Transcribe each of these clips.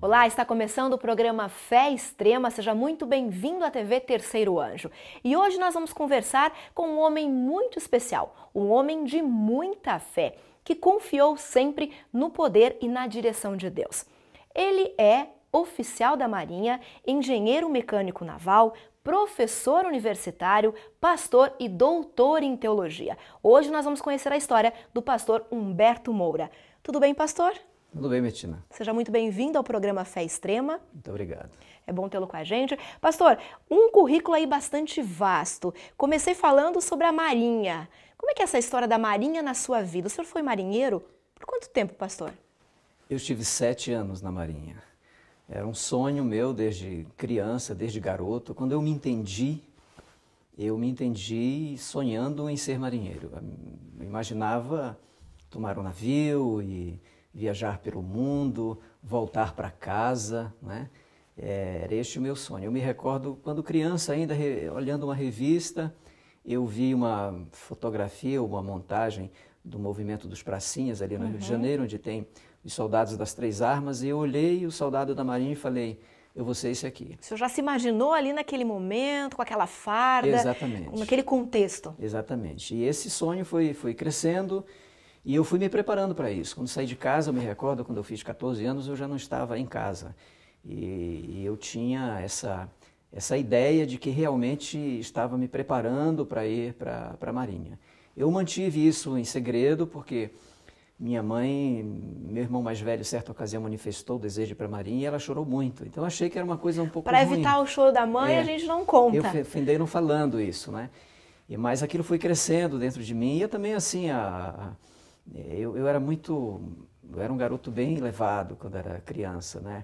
Olá, está começando o programa Fé Extrema, seja muito bem-vindo à TV Terceiro Anjo. E hoje nós vamos conversar com um homem muito especial, um homem de muita fé, que confiou sempre no poder e na direção de Deus. Ele é oficial da Marinha, engenheiro mecânico naval, professor universitário, pastor e doutor em teologia. Hoje nós vamos conhecer a história do pastor Humberto Moura. Tudo bem, pastor? Tudo bem, Betina. Seja muito bem-vindo ao programa Fé Extrema. Muito obrigado. É bom tê-lo com a gente. Pastor, um currículo aí bastante vasto. Comecei falando sobre a Marinha. Como é que é essa história da Marinha na sua vida? O senhor foi marinheiro? Por quanto tempo, pastor? Eu estive 7 anos na Marinha. Era um sonho meu desde criança, desde garoto. Quando eu me entendi sonhando em ser marinheiro. Eu imaginava tomar um navio e viajar pelo mundo, voltar para casa, né? Era este o meu sonho. Eu me recordo, quando criança ainda, olhando uma revista, eu vi uma fotografia, uma montagem do movimento dos pracinhas ali no Rio de Janeiro, onde tem os soldados das 3 armas, e eu olhei o soldado da Marinha e falei, eu vou ser esse aqui. O senhor já se imaginou ali naquele momento, com aquela farda? Exatamente. Naquele contexto? Exatamente. E esse sonho foi crescendo, e eu fui me preparando para isso. Quando saí de casa, eu me recordo, quando eu fiz 14 anos, eu já não estava em casa. E eu tinha essa ideia de que realmente estava me preparando para ir para a Marinha. Eu mantive isso em segredo, porque minha mãe, meu irmão mais velho, certa ocasião manifestou o desejo de ir para a Marinha e ela chorou muito. Então eu achei que era uma coisa um pouco ruim. Para evitar o choro da mãe, a gente não conta. Eu findei não falando isso, né? Mas aquilo foi crescendo dentro de mim e eu também, assim, eu era um garoto bem levado quando era criança, né?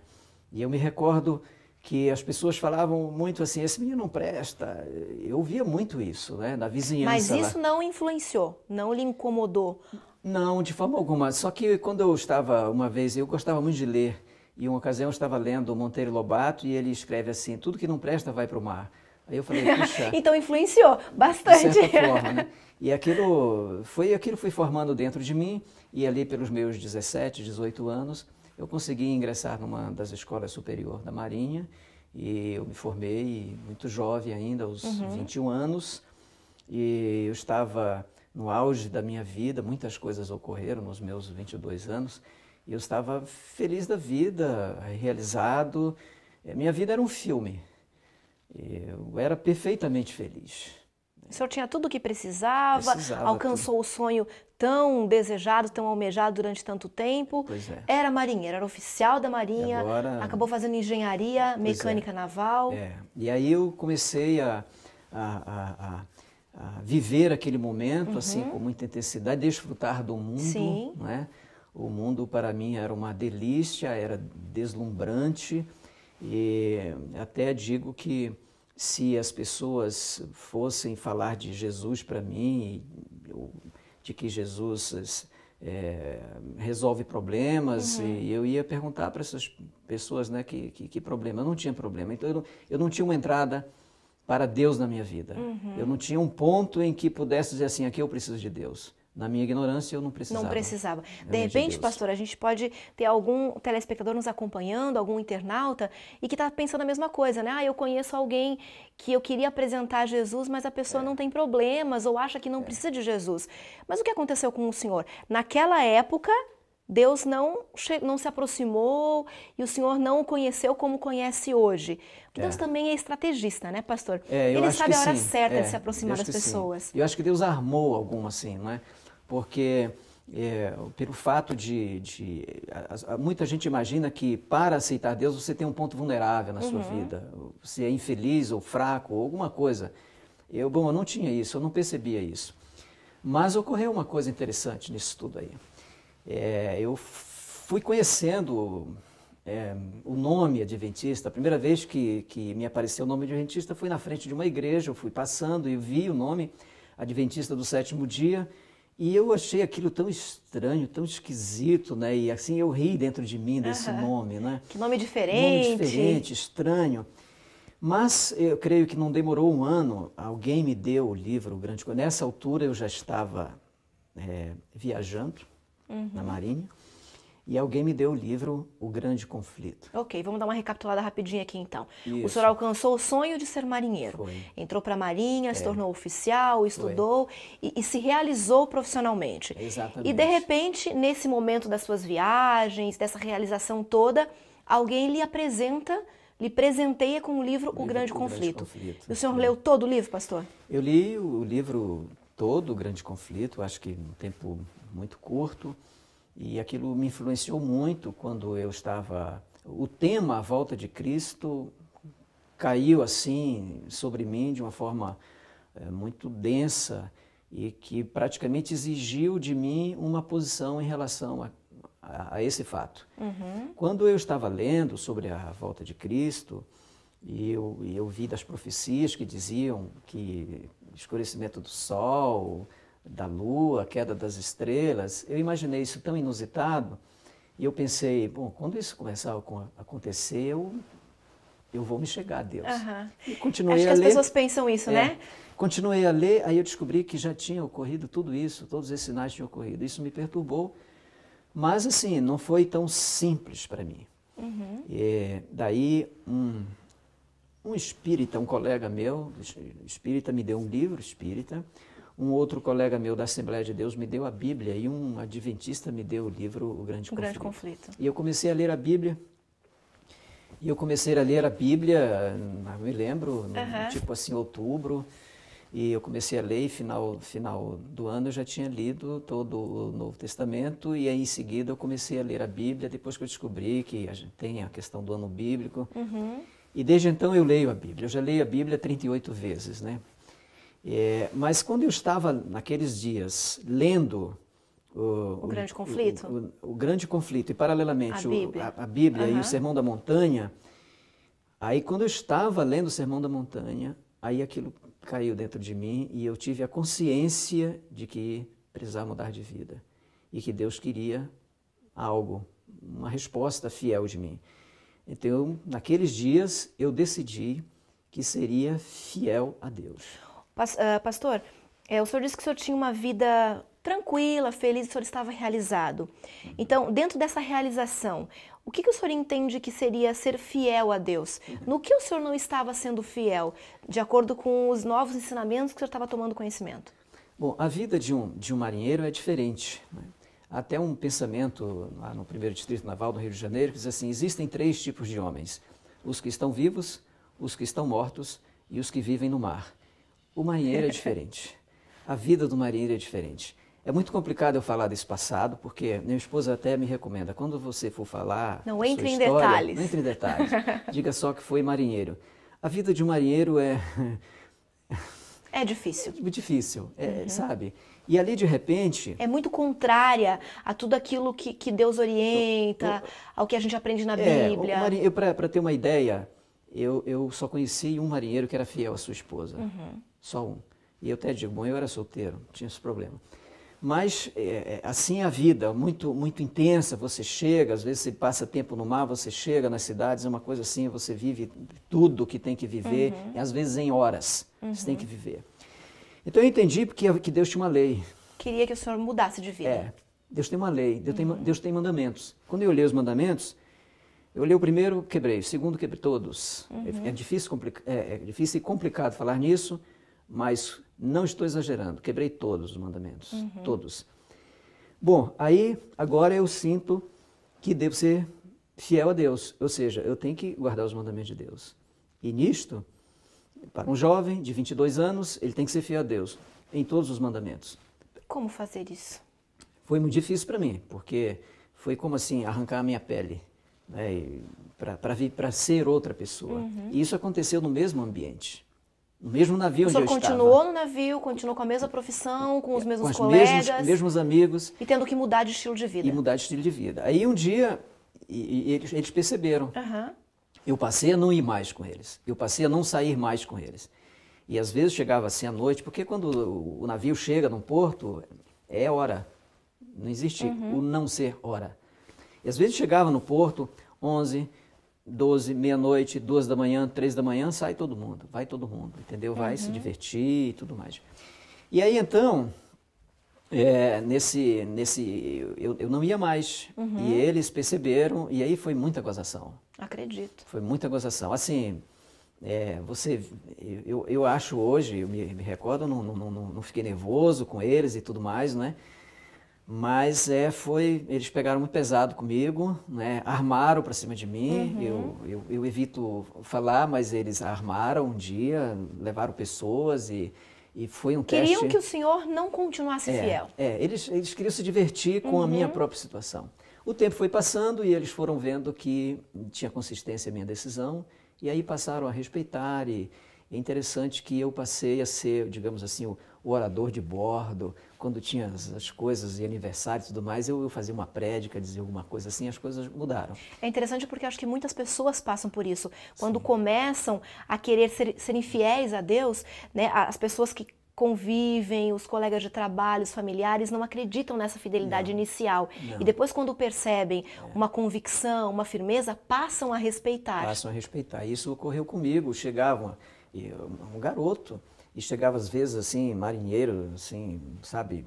E eu me recordo que as pessoas falavam muito assim, esse menino não presta. Eu ouvia muito isso, né? Na vizinhança. Mas isso não influenciou, não lhe incomodou? Não, de forma alguma. Só que quando eu estava, uma vez, eu gostava muito de ler, e uma ocasião eu estava lendo Monteiro Lobato e ele escreve assim, tudo que não presta vai para o mar. Aí eu falei, puxa... Então influenciou bastante. De certa forma, né? E aquilo foi formando dentro de mim, e ali pelos meus 17, 18 anos, eu consegui ingressar numa das escolas superiores da Marinha, e eu me formei muito jovem ainda, aos 21 anos, e eu estava no auge da minha vida, muitas coisas ocorreram nos meus 22 anos, e eu estava feliz da vida, realizado. Minha vida era um filme, eu era perfeitamente feliz. O senhor tinha tudo o que precisava, alcançou tudo. o sonho tão desejado, tão almejado durante tanto tempo. Pois é. Era marinheiro, era oficial da Marinha, Agora, acabou fazendo engenharia mecânica naval. E aí eu comecei a viver aquele momento assim com muita intensidade, desfrutar do mundo. Sim. Né? O mundo para mim era uma delícia, era deslumbrante, e até digo que se as pessoas fossem falar de Jesus para mim, de que Jesus resolve problemas, e eu ia perguntar para essas pessoas, né, que problema. Eu não tinha problema, então eu não tinha uma entrada para Deus na minha vida. Eu não tinha um ponto em que pudesse dizer assim, aqui eu preciso de Deus. Na minha ignorância, eu não precisava. Não precisava. De repente, pastor, a gente pode ter algum telespectador nos acompanhando, algum internauta, e que está pensando a mesma coisa, né? Eu conheço alguém que eu queria apresentar Jesus, mas a pessoa não tem problemas ou acha que não precisa de Jesus. Mas o que aconteceu com o senhor? Naquela época, Deus não se aproximou e o senhor não o conheceu como conhece hoje. Porque Deus também é estrategista, né, pastor? Ele sabe a hora certa de se aproximar das pessoas. Eu acho que Deus armou algum assim, não é? Porque pelo fato muita gente imagina que para aceitar Deus você tem um ponto vulnerável na sua vida. Você é infeliz ou fraco ou alguma coisa. Eu não tinha isso, eu não percebia isso. Mas ocorreu uma coisa interessante nisso tudo aí. Eu fui conhecendo o nome adventista. A primeira vez que me apareceu o nome adventista foi na frente de uma igreja. Eu fui passando e vi o nome Adventista do Sétimo Dia. E eu achei aquilo tão estranho, tão esquisito, né? E assim eu ri dentro de mim desse nome, né? Que nome diferente. Nome diferente, estranho. Mas eu creio que não demorou um ano, alguém me deu o livro Grande Coisa. Nessa altura eu já estava viajando na Marinha. e alguém me deu o livro O Grande Conflito. Ok, vamos dar uma recapitulada rapidinho aqui então. Isso. O senhor alcançou o sonho de ser marinheiro. Foi. Entrou para a Marinha, se tornou oficial, estudou e se realizou profissionalmente. Exatamente. E de repente, nesse momento das suas viagens, dessa realização toda, alguém lhe apresenta, lhe presenteia com o livro O Grande Conflito. E o senhor leu todo o livro, pastor? Eu li o livro todo, O Grande Conflito, acho que um tempo muito curto. E aquilo me influenciou muito quando eu estava... O tema A Volta de Cristo caiu assim sobre mim de uma forma muito densa e que praticamente exigiu de mim uma posição em relação a esse fato. Quando eu estava lendo sobre a volta de Cristo, e eu vi das profecias que diziam que escurecimento do sol, da lua, queda das estrelas, eu imaginei isso tão inusitado e eu pensei, bom, quando isso começar a acontecer, eu vou me chegar a Deus. E continuei Acho que a as ler. pessoas pensam isso, né? Continuei a ler, aí eu descobri que já tinha ocorrido tudo isso, todos esses sinais tinham ocorrido. Isso me perturbou, mas assim, não foi tão simples para mim. E daí um espírita, um colega meu, espírita, me deu um livro espírita. Um outro colega meu da Assembleia de Deus me deu a Bíblia e um adventista me deu o livro O Grande Conflito. E eu comecei a ler a Bíblia. E eu comecei a ler a Bíblia, me lembro, tipo assim, outubro. E eu comecei a ler e final do ano eu já tinha lido todo o Novo Testamento. E aí em seguida eu comecei a ler a Bíblia, depois que eu descobri que a gente tem a questão do ano bíblico. E desde então eu leio a Bíblia. Eu já leio a Bíblia 38 vezes, né? Mas quando eu estava naqueles dias lendo O Grande Conflito, o Grande Conflito e paralelamente a a Bíblia e o Sermão da Montanha, aí quando eu estava lendo o Sermão da Montanha, aí aquilo caiu dentro de mim e eu tive a consciência de que precisava mudar de vida e que Deus queria algo, uma resposta fiel de mim. Então, naqueles dias, eu decidi que seria fiel a Deus. Pastor, o senhor disse que o senhor tinha uma vida tranquila, feliz, o senhor estava realizado. Então, dentro dessa realização, o que o senhor entende que seria ser fiel a Deus? No que o senhor não estava sendo fiel, de acordo com os novos ensinamentos que o senhor estava tomando conhecimento? Bom, a vida de um marinheiro é diferente, né? Até um pensamento lá no 1º Distrito Naval do Rio de Janeiro que diz assim, existem 3 tipos de homens, os que estão vivos, os que estão mortos e os que vivem no mar. O marinheiro é diferente. A vida do marinheiro é diferente. É muito complicado eu falar desse passado, porque minha esposa até me recomenda, quando você for falar não entre em história, detalhes. Não entre em detalhes. Diga só que foi marinheiro. A vida de um marinheiro é... É difícil. É difícil, sabe? E ali, de repente... É muito contrária a tudo aquilo que Deus orienta, ao que a gente aprende na Bíblia. Para ter uma ideia, eu só conheci um marinheiro que era fiel à sua esposa. Só um. E eu até digo, bom, eu era solteiro, não tinha esse problema. Mas, assim, a vida, muito, muito intensa, você chega, às vezes você passa tempo no mar, você chega nas cidades, é uma coisa assim, você vive tudo que tem que viver, e às vezes em horas você tem que viver. Então eu entendi que Deus tinha uma lei. Queria que o senhor mudasse de vida. Deus tem uma lei, Deus tem mandamentos. Quando eu olhei os mandamentos, eu olhei o primeiro, quebrei, o segundo, quebrei todos. É difícil e complicado falar nisso, mas não estou exagerando, quebrei todos os mandamentos, todos. Bom, aí agora eu sinto que devo ser fiel a Deus, ou seja, eu tenho que guardar os mandamentos de Deus. E nisto, para um jovem de 22 anos, ele tem que ser fiel a Deus, em todos os mandamentos. Como fazer isso? Foi muito difícil para mim, porque foi como assim, arrancar a minha pele, né, para ser outra pessoa. E isso aconteceu no mesmo ambiente. No mesmo navio onde eu estava. O senhor continuou no navio, continuou com a mesma profissão, com os mesmos colegas. Com os mesmos amigos. E tendo que mudar de estilo de vida. E mudar de estilo de vida. Aí um dia, eles perceberam. Eu passei a não ir mais com eles. Eu passei a não sair mais com eles. E às vezes chegava assim à noite, porque quando o navio chega num porto, é hora. Não existe o não ser hora. E às vezes chegava no porto, 11, 12, meia-noite, 2 da manhã, 3 da manhã, sai todo mundo, vai todo mundo, entendeu? Vai se divertir e tudo mais. E aí então, Eu não ia mais. E eles perceberam, e aí foi muita gozação. Acredito. Foi muita gozação. Assim, eu acho hoje, eu me recordo, não fiquei nervoso com eles e tudo mais, né? Mas eles pegaram muito pesado comigo, né? Armaram para cima de mim. Eu evito falar, mas eles armaram um dia, levaram pessoas e foi um teste. Queriam que o senhor não continuasse fiel. Eles queriam se divertir com a minha própria situação. O tempo foi passando e eles foram vendo que tinha consistência a minha decisão e aí passaram a respeitar e é interessante que eu passei a ser, digamos assim, o orador de bordo. Quando tinha as coisas e aniversários e tudo mais, eu fazia uma prédica, dizia alguma coisa assim, as coisas mudaram. É interessante porque acho que muitas pessoas passam por isso. Quando começam a querer serem fiéis a Deus, né, as pessoas que convivem, os colegas de trabalho, os familiares, não acreditam nessa fidelidade inicial. E depois, quando percebem uma convicção, uma firmeza, passam a respeitar. Passam a respeitar. Isso ocorreu comigo. Chegava um garoto, e chegava às vezes assim, marinheiro, assim, sabe?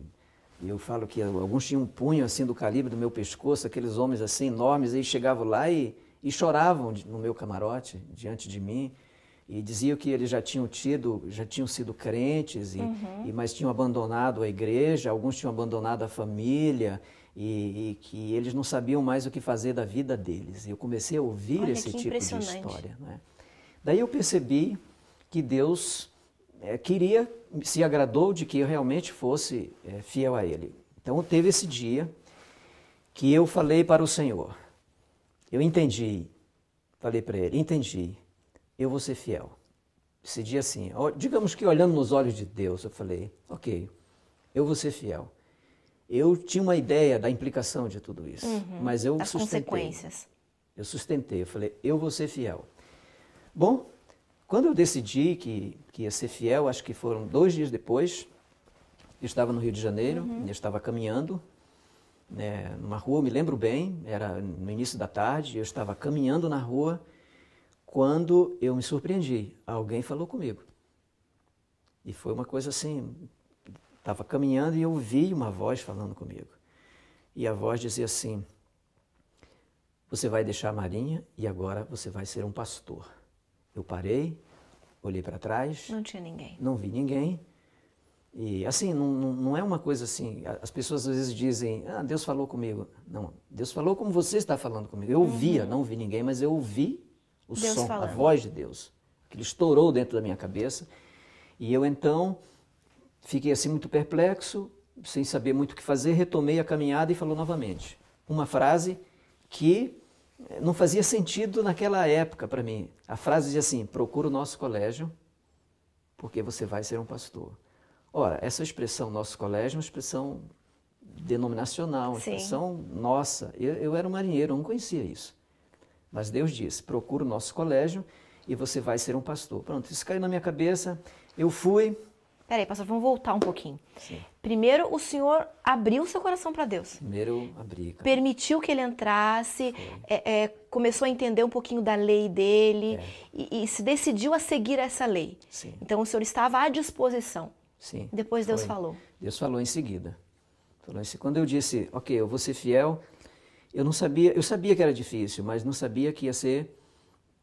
E eu falo que alguns tinham um punho assim do calibre do meu pescoço, aqueles homens assim enormes, aí chegavam lá e choravam no meu camarote, diante de mim. E diziam que eles já tinham sido crentes, mas tinham abandonado a igreja, alguns tinham abandonado a família e que eles não sabiam mais o que fazer da vida deles. E eu comecei a ouvir esse tipo de história. Né? Daí eu percebi que Deus se agradou de que eu realmente fosse fiel a Ele. Então teve esse dia que eu falei para o Senhor, eu entendi, falei para Ele, entendi. Eu vou ser fiel. Esse dia assim, digamos que olhando nos olhos de Deus, eu falei, ok, eu vou ser fiel. Eu tinha uma ideia da implicação de tudo isso, mas eu sustentei. As consequências. Eu sustentei, eu falei, eu vou ser fiel. Bom, quando eu decidi que ia ser fiel, acho que foram 2 dias depois, eu estava no Rio de Janeiro, eu estava caminhando, né, numa rua, me lembro bem, era no início da tarde, eu estava caminhando na rua, quando eu me surpreendi, alguém falou comigo. E foi uma coisa assim, estava caminhando e eu ouvi uma voz falando comigo. E a voz dizia assim, você vai deixar a Marinha e agora você vai ser um pastor. Eu parei, olhei para trás. Não tinha ninguém. Não vi ninguém. E assim, não é uma coisa assim, as pessoas às vezes dizem, Deus falou comigo. Não, Deus falou como você está falando comigo. Eu ouvia, não vi ninguém, mas eu ouvi o Deus som, falando. A voz de Deus, que estourou dentro da minha cabeça. E eu então fiquei assim muito perplexo, sem saber muito o que fazer, retomei a caminhada e falou novamente. Uma frase que não fazia sentido naquela época para mim. A frase dizia assim, procura o nosso colégio, porque você vai ser um pastor. Ora, essa expressão nosso colégio é uma expressão denominacional, uma expressão nossa. Eu era um marinheiro, eu não conhecia isso. Mas Deus disse, procura o nosso colégio e você vai ser um pastor. Pronto, isso caiu na minha cabeça, eu fui. Peraí, pastor, vamos voltar um pouquinho. Sim. Primeiro, o senhor abriu seu coração para Deus. Primeiro eu abri. Permitiu que ele entrasse, começou a entender um pouquinho da lei dele e se decidiu a seguir essa lei. Sim. Então o senhor estava à disposição. Sim. Depois Deus falou. Deus falou em seguida. Quando eu disse, ok, eu vou ser fiel, eu sabia que era difícil, mas não sabia que ia ser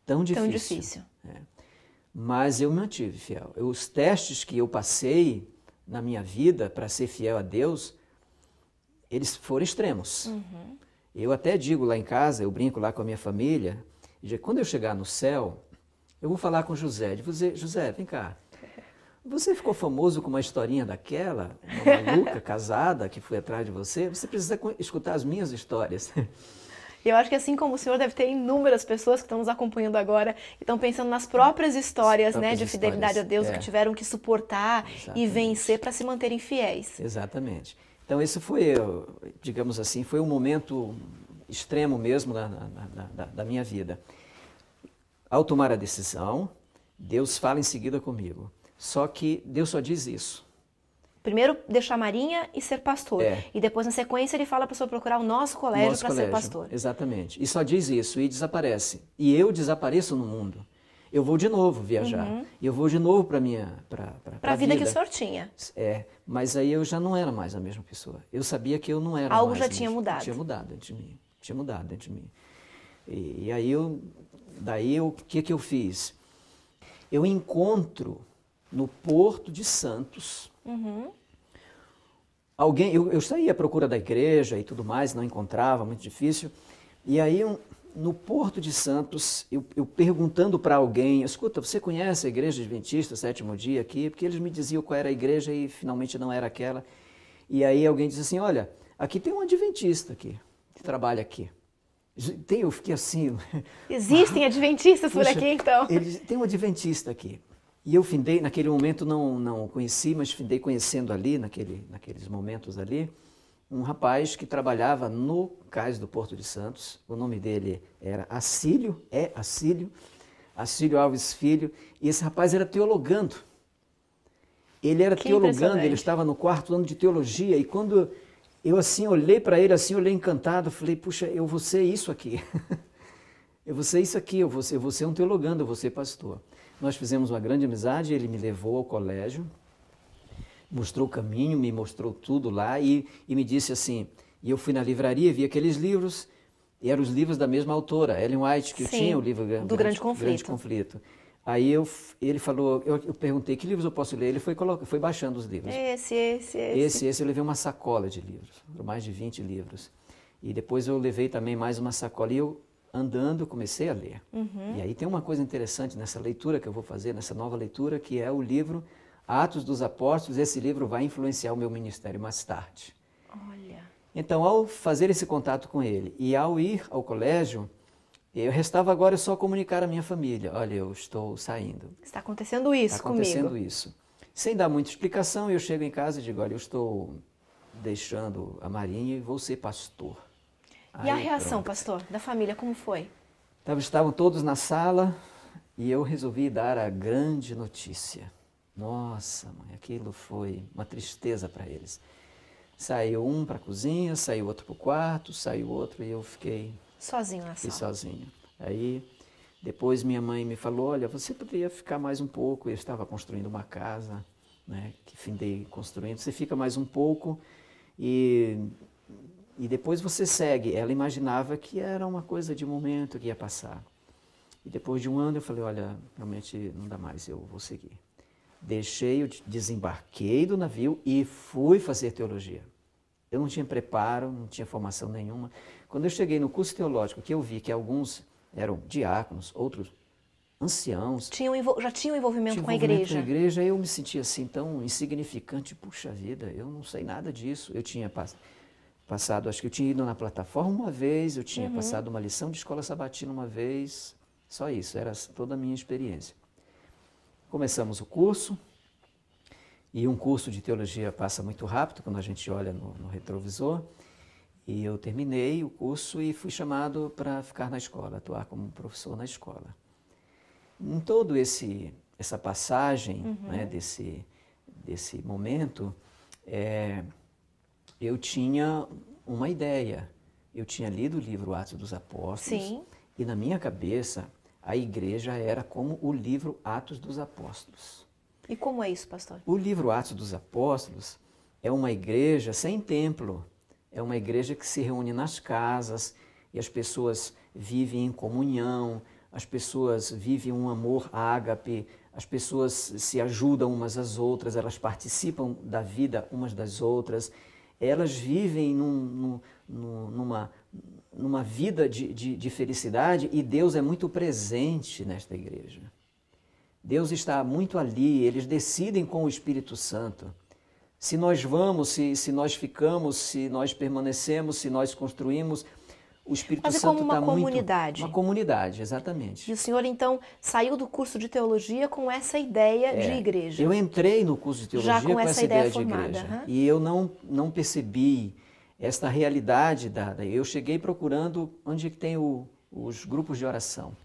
tão difícil. Tão difícil. Mas eu me mantive fiel. Os testes que eu passei na minha vida para ser fiel a Deus, eles foram extremos. Eu até digo lá em casa, eu brinco lá com a minha família, quando eu chegar no céu, eu vou falar com José, José, vem cá. Você ficou famoso com uma historinha daquela, uma maluca casada que foi atrás de você? Você precisa escutar as minhas histórias. Eu acho que assim como o senhor, deve ter inúmeras pessoas que estão nos acompanhando agora e estão pensando nas próprias histórias, de fidelidade a Deus, que tiveram que suportar e vencer para se manterem fiéis. Exatamente. Então esse foi, digamos assim, foi um momento extremo mesmo da minha vida. Ao tomar a decisão, Deus fala em seguida comigo. Só que Deus só diz isso. Primeiro, deixar a Marinha e ser pastor. E depois, na sequência, ele fala para o senhor procurar o nosso colégio para ser pastor. Exatamente. E só diz isso e desaparece. E eu desapareço no mundo. eu vou de novo viajar. E eu vou de novo para a vida que o senhor tinha. Mas aí eu já não era mais a mesma pessoa. Eu sabia que eu não era Algo mais já a tinha mesma. mudado. Tinha mudado dentro de mim. Tinha mudado dentro de mim. E aí o que eu fiz? Eu encontro no Porto de Santos alguém. Eu saía à procura da igreja e tudo mais, não encontrava, muito difícil. E aí no Porto de Santos, eu perguntando para alguém, escuta, você conhece a Igreja Adventista, Sétimo Dia aqui? Porque eles me diziam qual era a igreja e finalmente não era aquela. E aí alguém disse assim, olha, aqui tem um adventista aqui, que trabalha aqui. Eu fiquei assim... Existem adventistas por aqui, então? Tem um adventista aqui. E eu findei, naquele momento não o conheci, mas findei conhecendo ali, naqueles momentos ali, um rapaz que trabalhava no cais do Porto de Santos. O nome dele era Acílio Alves Filho, e esse rapaz era teologando. Ele era teologando, ele estava no 4º ano de teologia, e quando eu assim olhei para ele, assim olhei encantado, falei, puxa, eu vou ser isso aqui. Eu vou ser isso aqui, eu vou ser um teologando, eu vou ser pastor. Nós fizemos uma grande amizade, ele me levou ao colégio, mostrou o caminho, me mostrou tudo lá e me disse assim, e eu fui na livraria, vi aqueles livros, e eram os livros da mesma autora, Ellen White, que tinha o livro do Grande Conflito. Aí ele falou, eu perguntei, que livros eu posso ler? Ele foi baixando os livros. Esse eu levei uma sacola de livros, mais de 20 livros. E depois eu levei também mais uma sacola, e eu andando comecei a ler. E aí tem uma coisa interessante nessa leitura que eu vou fazer, nessa nova leitura, que é o livro Atos dos Apóstolos. Esse livro vai influenciar o meu ministério mais tarde. Olha. Então, ao fazer esse contato com ele e ao ir ao colégio, restava agora só comunicar à minha família, olha, eu estou saindo. Está acontecendo isso comigo. Está acontecendo isso. Sem dar muita explicação, eu chego em casa e digo, olha, eu estou deixando a Marinha e vou ser pastor. E a reação, pastor, da família, como foi? Estavam todos na sala e eu resolvi dar a grande notícia. Nossa, mãe, aquilo foi uma tristeza para eles. Saiu um para a cozinha, saiu outro para o quarto, saiu outro e eu fiquei... Sozinho na sala? Sozinho. Aí, depois minha mãe me falou, olha, você poderia ficar mais um pouco. Eu estava construindo uma casa, né, que findei construindo. Você fica mais um pouco e depois você segue. Ela imaginava que era uma coisa de momento que ia passar. E depois de um ano eu falei, olha, realmente não dá mais, eu vou seguir. Desembarquei do navio e fui fazer teologia. Eu não tinha preparo, não tinha formação nenhuma. Quando eu cheguei no curso teológico, que eu vi que alguns eram diáconos, outros anciãos. Já tinham envolvimento com a igreja. Com a igreja, eu me sentia assim tão insignificante. Puxa vida, eu não sei nada disso. Eu tinha passado, acho que eu tinha ido na plataforma uma vez, eu tinha passado uma lição de escola sabatina uma vez. Só isso, era toda a minha experiência. Começamos o curso, e um curso de teologia passa muito rápido quando a gente olha no retrovisor. E eu terminei o curso e fui chamado para ficar na escola, atuar como professor na escola. Em todo essa passagem, né, desse momento, eu tinha uma ideia. Eu tinha lido o livro Atos dos Apóstolos. Sim. E na minha cabeça a igreja era como o livro Atos dos Apóstolos. E como é isso, pastor? O livro Atos dos Apóstolos é uma igreja sem templo. É uma igreja que se reúne nas casas e as pessoas vivem em comunhão, as pessoas vivem um amor ágape, as pessoas se ajudam umas às outras, elas participam da vida umas das outras, elas vivem numa vida de felicidade e Deus é muito presente nesta igreja. Deus está muito ali, eles decidem com o Espírito Santo. Se nós vamos, se nós ficamos, se nós permanecemos, se nós construímos, o Espírito Santo está muito... Uma comunidade. Uma comunidade, exatamente. E o senhor, então, saiu do curso de teologia com essa ideia de igreja? Eu entrei no curso de teologia já com essa ideia de formada, igreja. E eu não percebi esta realidade. Eu cheguei procurando onde que tem os grupos de oração.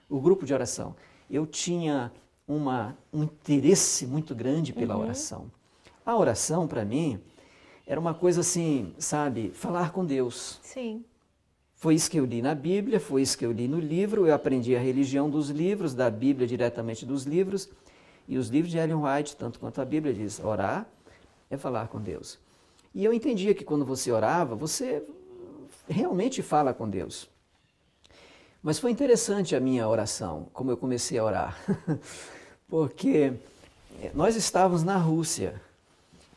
O grupo de oração. Eu tinha um interesse muito grande pela oração. A oração, para mim, era uma coisa assim, sabe, falar com Deus. Sim. Foi isso que eu li na Bíblia, foi isso que eu li no livro, eu aprendi a religião dos livros, da Bíblia diretamente dos livros, e os livros de Ellen White, tanto quanto a Bíblia, diz, orar é falar com Deus. E eu entendia que quando você orava, você realmente fala com Deus. Mas foi interessante a minha oração, como eu comecei a orar, porque nós estávamos na Rússia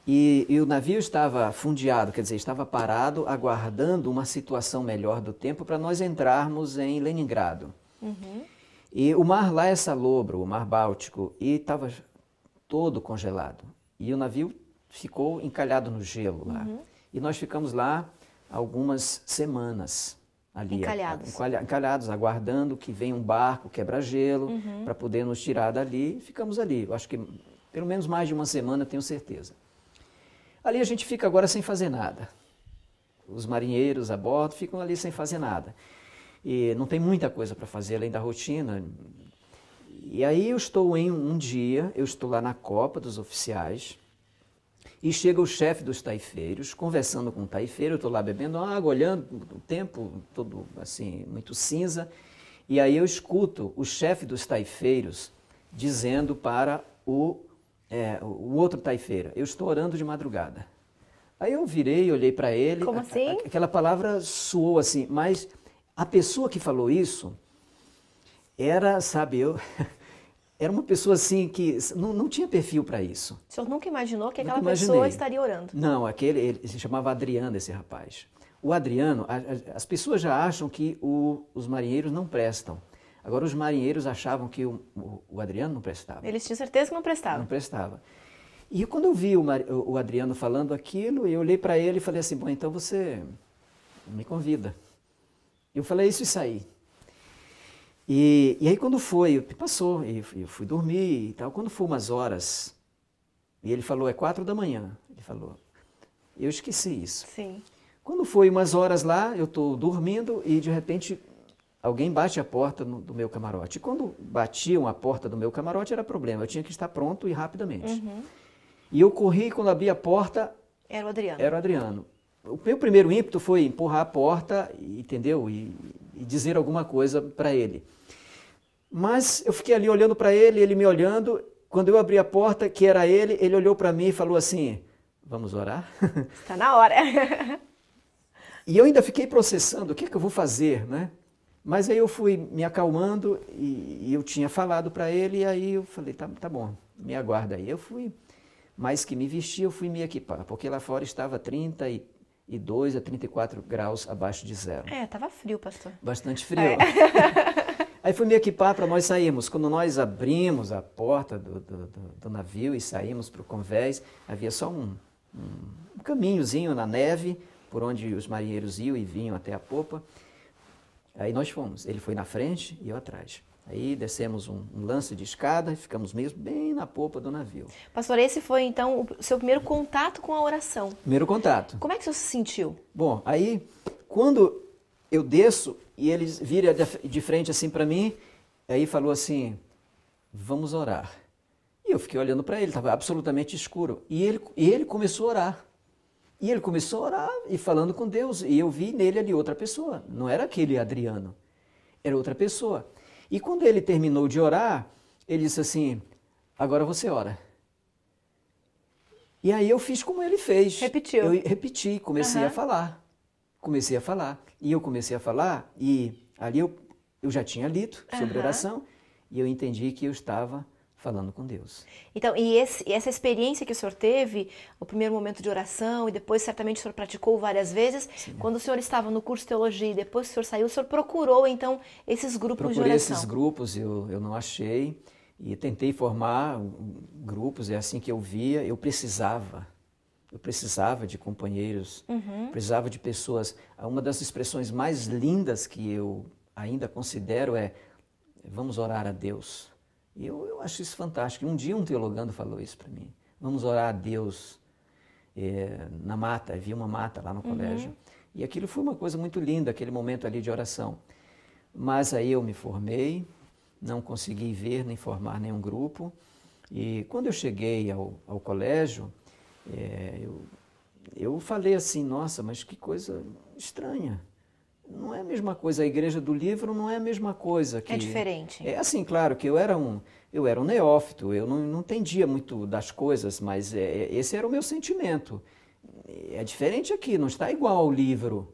e o navio estava fundeado, quer dizer, estava parado, aguardando uma situação melhor do tempo para nós entrarmos em Leningrado. Uhum. E o mar lá é salobro, o mar Báltico, e estava todo congelado. E o navio ficou encalhado no gelo lá. Uhum. E nós ficamos lá algumas semanas. Ali, encalhados, aguardando que venha um barco, quebra-gelo, para poder nos tirar dali. Ficamos ali, eu acho que pelo menos mais de uma semana, tenho certeza. Ali a gente fica agora sem fazer nada. Os marinheiros a bordo ficam ali sem fazer nada. E não tem muita coisa para fazer além da rotina. E aí eu estou um dia, eu estou lá na copa dos oficiais, e chega o chefe dos taifeiros, conversando com o taifeiro, eu estou lá bebendo água, olhando o tempo todo assim, muito cinza, e aí eu escuto o chefe dos taifeiros dizendo para o outro taifeiro, eu estou orando de madrugada. Aí eu virei, olhei para ele, como assim? Aquela palavra soou assim, mas a pessoa que falou isso era, sabe, era uma pessoa assim que não tinha perfil para isso. O senhor nunca imaginou que aquela pessoa estaria orando? Não, ele se chamava Adriano, esse rapaz. O Adriano, as pessoas já acham que os marinheiros não prestam. Agora, os marinheiros achavam que o Adriano não prestava. Eles tinham certeza que não prestava. Não prestava. E quando eu vi o Adriano falando aquilo, eu olhei para ele e falei assim, bom, então você me convida. Eu falei isso e saí. E aí quando foi, passou, e eu fui dormir e tal, quando foi umas horas, e ele falou, é 4 da manhã, ele falou, eu esqueci isso. Sim. Quando foi umas horas lá, eu estou dormindo e de repente alguém bate a porta do meu camarote. E quando batiam a porta do meu camarote era problema, eu tinha que estar pronto e rapidamente. Uhum. E eu corri, quando abri a porta, era o Adriano. Era o Adriano. O meu primeiro ímpeto foi empurrar a porta, entendeu? E dizer alguma coisa para ele. Mas eu fiquei ali olhando para ele, ele me olhando. Quando eu abri a porta, que era ele olhou para mim e falou assim, vamos orar? Está na hora. E eu ainda fiquei processando, o que é que eu vou fazer, né? Mas aí eu fui me acalmando e eu tinha falado para ele, e aí eu falei, tá bom, me aguarda aí. Eu fui, mais que me vestir, eu fui me equipar, porque lá fora estava 32 a 34 graus abaixo de zero. Estava frio, pastor. Bastante frio. Aí fui me equipar para nós sairmos. Quando nós abrimos a porta do navio e saímos para o convés, havia só um caminhozinho na neve, por onde os marinheiros iam e vinham até a popa. Aí nós fomos. Ele foi na frente e eu atrás. Aí descemos um lance de escada e ficamos mesmo bem na popa do navio. Pastor, esse foi então o seu primeiro contato com a oração. Primeiro contato. Como é que o senhor se sentiu? Bom, aí quando eu desço e eles viram de frente assim para mim, aí falou assim, vamos orar. E eu fiquei olhando para ele, estava absolutamente escuro. E ele começou a orar. E ele começou a orar e falando com Deus. E eu vi nele ali outra pessoa. Não era aquele Adriano, era outra pessoa. E quando ele terminou de orar, ele disse assim, agora você ora. E aí eu fiz como ele fez. Repetiu. Eu repeti, comecei a falar. Comecei a falar. E eu comecei a falar e ali eu já tinha lido sobre oração e eu entendi que eu estava falando com Deus. Então, e essa experiência que o senhor teve, o primeiro momento de oração, e depois certamente o senhor praticou várias vezes, sim, quando o senhor estava no curso de teologia e depois que o senhor saiu, o senhor procurou então esses grupos de oração? Procurei esses grupos, eu não achei, e tentei formar grupos, é assim que eu via, eu precisava de companheiros, precisava de pessoas. Uma das expressões mais lindas que eu ainda considero é, vamos orar a Deus. E eu acho isso fantástico. Um dia um teologando falou isso para mim. Vamos orar a Deus na mata. Havia uma mata lá no colégio. E aquilo foi uma coisa muito linda, aquele momento ali de oração. Mas aí eu me formei, não consegui ver nem formar nenhum grupo. E quando eu cheguei ao colégio, eu falei assim, nossa, mas que coisa estranha. não é a mesma coisa. A igreja do livro não é a mesma coisa. É diferente. É assim, claro, que eu era um neófito, eu não entendia muito das coisas, mas esse era o meu sentimento. É diferente aqui, não está igual ao livro.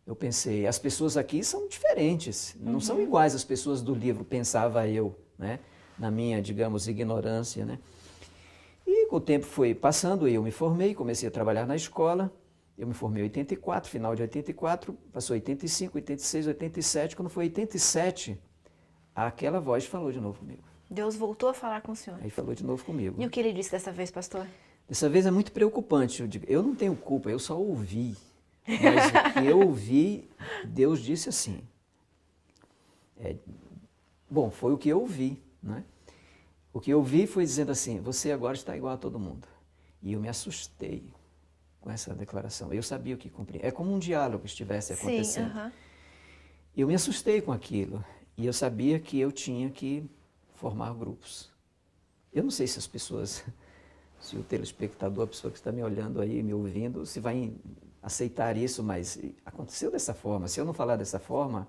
Eu pensei, as pessoas aqui são diferentes, não são iguais às pessoas do livro, pensava eu, né? Na minha, digamos, ignorância, né? E o tempo foi passando, eu me formei, comecei a trabalhar na escola. Eu me formei em 84, final de 84, passou 85, 86, 87. Quando foi 87, aquela voz falou de novo comigo. Deus voltou a falar com o senhor. Aí falou de novo comigo. E o que ele disse dessa vez, pastor? Dessa vez é muito preocupante. Eu não tenho culpa, eu só ouvi. Mas o que eu ouvi, Deus disse assim. Bom, foi o que eu ouvi, né? O que eu ouvi foi dizendo assim, você agora está igual a todo mundo. E eu me assustei com essa declaração. Eu sabia o que cumpria. É como um diálogo que estivesse acontecendo. Sim, Eu me assustei com aquilo. E eu sabia que eu tinha que formar grupos. Eu não sei se as pessoas, se o telespectador, a pessoa que está me olhando aí, me ouvindo, se vai aceitar isso, mas aconteceu dessa forma. Se eu não falar dessa forma,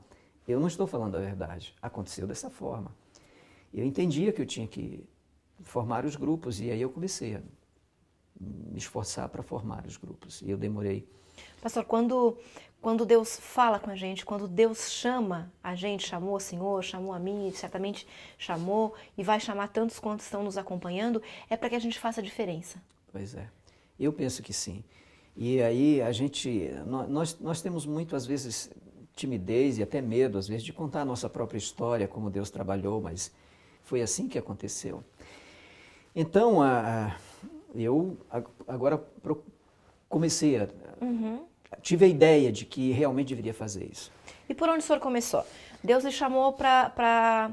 eu não estou falando a verdade. Aconteceu dessa forma. Eu entendia que eu tinha que formar os grupos e aí eu comecei a me esforçar para formar os grupos. E eu demorei. Pastor, quando Deus fala com a gente, quando Deus chama a gente, chamou o Senhor, chamou a mim, certamente chamou e vai chamar tantos quantos estão nos acompanhando, é para que a gente faça a diferença. Pois é. Eu penso que sim. E aí nós temos muito, às vezes, timidez e até medo, às vezes, de contar a nossa própria história, como Deus trabalhou, mas foi assim que aconteceu. Então, eu agora comecei tive a ideia de que realmente deveria fazer isso. E por onde o senhor começou? Deus lhe chamou para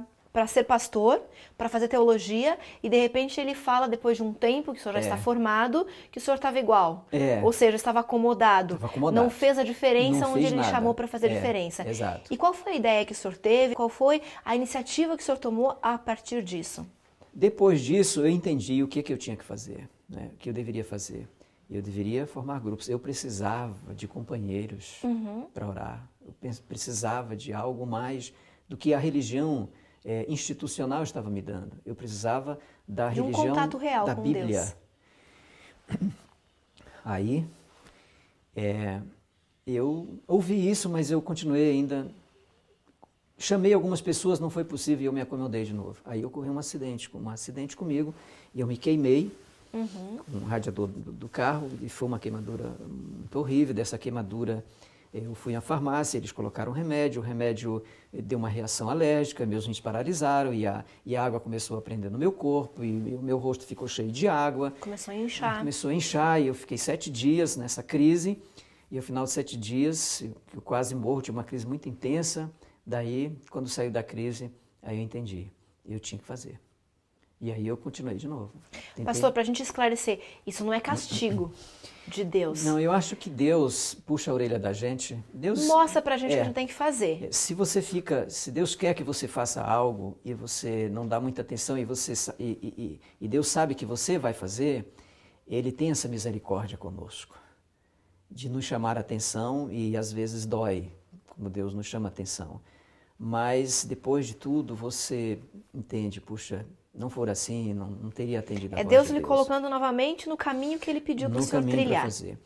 ser pastor, para fazer teologia, e de repente ele fala, depois de um tempo, que o senhor já está formado, que o senhor estava igual. Ou seja, estava acomodado. Não fez a diferença onde ele lhe chamou para fazer a diferença. Exato. E qual foi a ideia que o senhor teve? Qual foi a iniciativa que o senhor tomou a partir disso? Depois disso, eu entendi o que eu tinha que fazer, né? O que eu deveria fazer. Eu deveria formar grupos. Eu precisava de companheiros para orar. Eu precisava de algo mais do que a religião institucional estava me dando. Eu precisava da religião, um contato real da com Bíblia. Deus. Aí, eu ouvi isso, mas eu continuei ainda. Chamei algumas pessoas, não foi possível e eu me acomodei de novo. Aí ocorreu um acidente comigo e eu me queimei com o radiador do carro e foi uma queimadura muito horrível. Dessa queimadura eu fui à farmácia, eles colocaram o remédio deu uma reação alérgica, meus rins paralisaram e a água começou a prender no meu corpo e o meu rosto ficou cheio de água. Começou a inchar. Começou a inchar e eu fiquei 7 dias nessa crise e ao final de 7 dias eu quase morro, tive uma crise muito intensa. Daí, quando saiu da crise, aí eu entendi, eu tinha que fazer. E aí eu continuei de novo. Tentei... Pastor, para a gente esclarecer, isso não é castigo de Deus. Não, eu acho que Deus puxa a orelha da gente. Deus mostra pra gente o que a gente tem que fazer. Se Deus quer que você faça algo e você não dá muita atenção e Deus sabe que você vai fazer, Ele tem essa misericórdia conosco, de nos chamar a atenção e às vezes dói, como Deus nos chama a atenção. Mas depois de tudo você entende, puxa, não for assim, não teria atendido a voz de Deus. É Deus lhe colocando novamente no caminho que Ele pediu para o senhor trilhar. Fazer.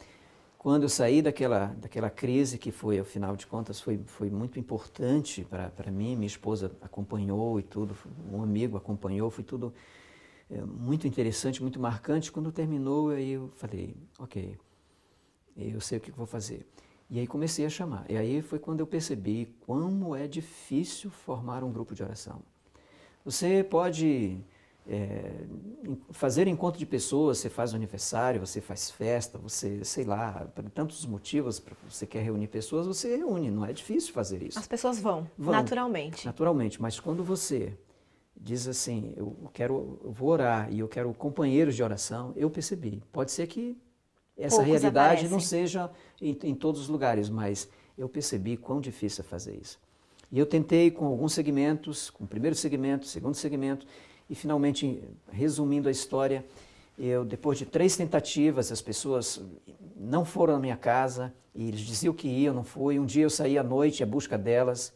Quando eu saí daquela crise, que foi, afinal de contas, foi muito importante para mim, minha esposa acompanhou e tudo, um amigo acompanhou, foi tudo muito interessante, muito marcante. Quando terminou, aí eu falei, ok, eu sei o que eu vou fazer. E aí comecei a chamar. E aí foi quando eu percebi como é difícil formar um grupo de oração. Você pode fazer encontro de pessoas, você faz aniversário, você faz festa, você, sei lá, por tantos motivos, você quer reunir pessoas, você reúne, não é difícil fazer isso. As pessoas vão, naturalmente. Naturalmente, mas quando você diz assim, eu vou orar e eu quero companheiros de oração, eu percebi. Pode ser que essa poucos realidade aparecem. não seja em todos os lugares, mas eu percebi quão difícil é fazer isso. E eu tentei com alguns segmentos, com o primeiro segmento, segundo segmento, e finalmente, resumindo a história, depois de 3 tentativas, as pessoas não foram na minha casa, e eles diziam que iam, não fui. Um dia eu saí à noite à busca delas,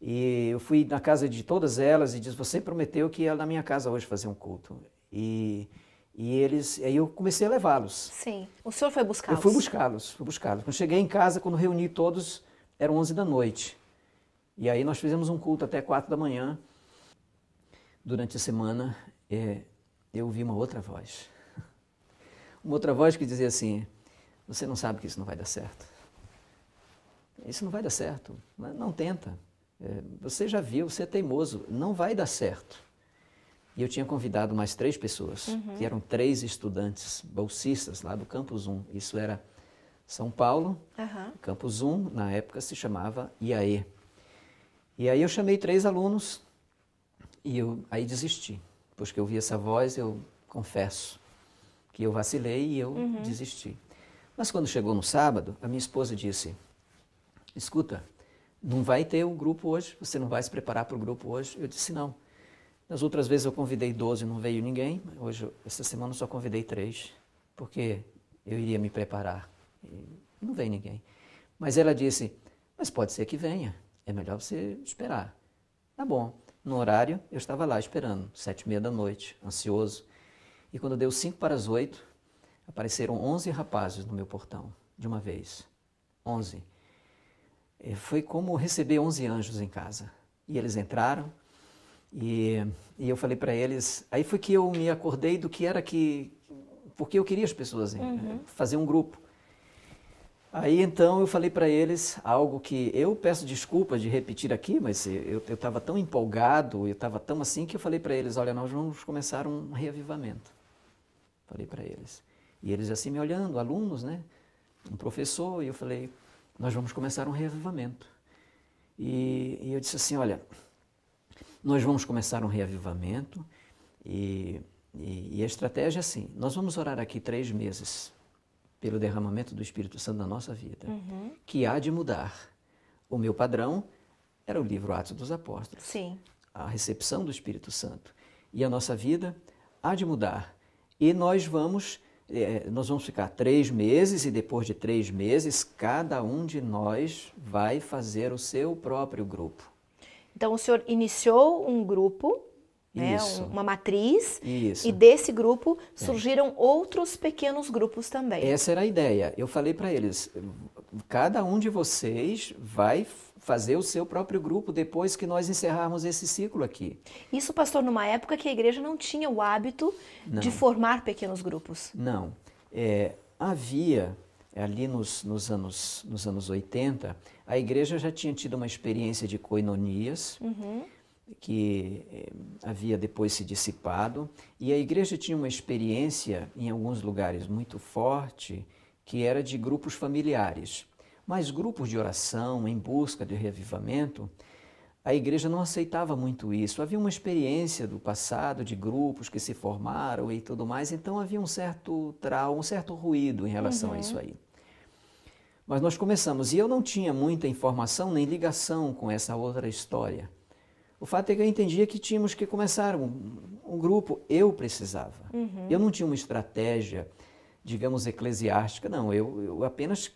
e eu fui na casa de todas elas e disse, você prometeu que ia na minha casa hoje fazer um culto. E aí eu comecei a levá-los. Sim. O senhor foi buscá-los? Eu fui buscá-los. Quando cheguei em casa, quando reuni todos, eram 11 da noite. E aí nós fizemos um culto até 4 da manhã. Durante a semana, eu ouvi uma outra voz. Uma outra voz que dizia assim, você não sabe que isso não vai dar certo. Isso não vai dar certo. Não tenta. Você já viu, você é teimoso. Não vai dar certo. E eu tinha convidado mais 3 pessoas, que eram 3 estudantes bolsistas lá do Campus 1. Isso era São Paulo, Campus 1, na época se chamava IAE. E aí eu chamei 3 alunos e aí desisti. Depois que eu ouvi essa voz, eu confesso que eu vacilei e eu desisti. Mas quando chegou no sábado, a minha esposa disse, escuta, não vai ter o grupo hoje? Você não vai se preparar para o grupo hoje? Eu disse, não. Nas outras vezes eu convidei 12 e não veio ninguém. Hoje, essa semana, eu só convidei 3, porque eu iria me preparar. E não veio ninguém. Mas ela disse, mas pode ser que venha. É melhor você esperar. Tá bom. No horário, eu estava lá esperando, 7h30 da noite, ansioso. E quando deu 5 para as 8, apareceram 11 rapazes no meu portão, de uma vez. 11. Foi como receber 11 anjos em casa. E eles entraram. E eu falei para eles, aí foi que eu me acordei do que era porque eu queria as pessoas fazer um grupo. Aí então eu falei para eles algo que eu peço desculpa de repetir aqui, mas eu estava tão empolgado, eu estava tão assim que eu falei para eles, olha, nós vamos começar um reavivamento. Falei para eles. E eles assim me olhando, alunos, né? Um professor, e eu falei, nós vamos começar um reavivamento. E eu disse assim, olha, nós vamos começar um reavivamento e a estratégia é assim, nós vamos orar aqui 3 meses pelo derramamento do Espírito Santo na nossa vida, que há de mudar. O meu padrão era o livro Atos dos Apóstolos, Sim. A recepção do Espírito Santo. E a nossa vida há de mudar. E nós vamos ficar 3 meses e depois de 3 meses, cada um de nós vai fazer o seu próprio grupo. Então, o senhor iniciou um grupo, né, uma matriz, Isso. E desse grupo surgiram outros pequenos grupos também. Essa era a ideia. Eu falei para eles, cada um de vocês vai fazer o seu próprio grupo depois que nós encerrarmos esse ciclo aqui. Isso, pastor, numa época que a igreja não tinha o hábito de formar pequenos grupos. Não. Havia, ali nos anos 80, a igreja já tinha tido uma experiência de koinonias, que havia depois se dissipado, e a igreja tinha uma experiência, em alguns lugares, muito forte, que era de grupos familiares. Mas grupos de oração, em busca de reavivamento, a igreja não aceitava muito isso. Havia uma experiência do passado de grupos que se formaram e tudo mais, então havia um certo trauma, um certo ruído em relação a isso aí. Mas nós começamos, e eu não tinha muita informação nem ligação com essa outra história. O fato é que eu entendia que tínhamos que começar um grupo, eu precisava. Eu não tinha uma estratégia, digamos, eclesiástica, não, eu apenas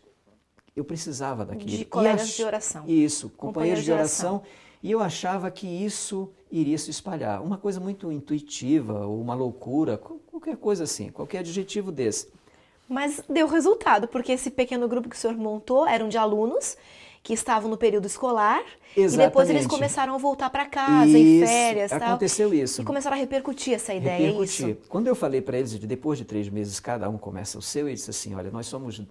precisava daquilo. De colegas de oração. Isso, companheiros de oração. E eu achava que isso iria se espalhar. Uma coisa muito intuitiva, ou uma loucura, qualquer coisa assim, qualquer adjetivo desse. Mas deu resultado, porque esse pequeno grupo que o senhor montou eram de alunos que estavam no período escolar. Exatamente. E depois eles começaram a voltar para casa, em férias. Aconteceu isso. E começaram a repercutir essa ideia, repercutir. Quando eu falei para eles, depois de 3 meses, cada um começa o seu, ele disse assim, olha, nós somos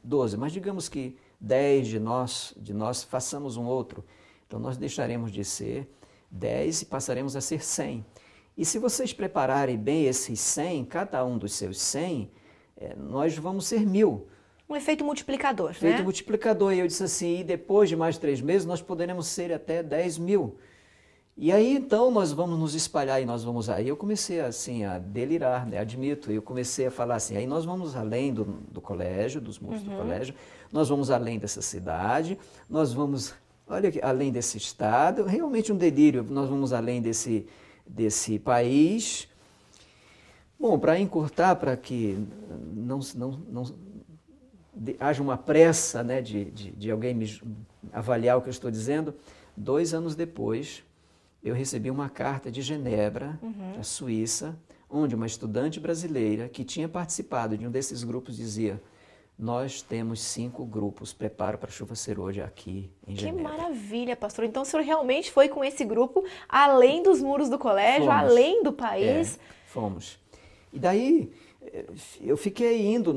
12, mas digamos que 10 de nós façamos um outro. Então nós deixaremos de ser 10 e passaremos a ser 100. E se vocês prepararem bem esses 100, cada um dos seus 100, nós vamos ser 1000. Um efeito multiplicador, né? Efeito multiplicador. E eu disse assim, e depois de mais 3 meses, nós poderemos ser até 10.000. E aí, então, nós vamos nos espalhar e nós vamos... Aí eu comecei, assim, a delirar, né? Admito. Eu comecei a falar assim, aí nós vamos além do colégio, dos muros do colégio, nós vamos além dessa cidade, nós vamos, olha aqui, além desse estado, realmente um delírio, nós vamos além desse país. Bom, para encurtar, para que haja uma pressa, né, de alguém me avaliar o que eu estou dizendo, 2 anos depois, eu recebi uma carta de Genebra, da Suíça, onde uma estudante brasileira que tinha participado de um desses grupos dizia: nós temos 5 grupos, preparo para a chuva ser hoje aqui em Genebra. Que maravilha, pastor. Então o senhor realmente foi com esse grupo além dos muros do colégio, Fomos. além do país? Fomos. E daí eu fiquei indo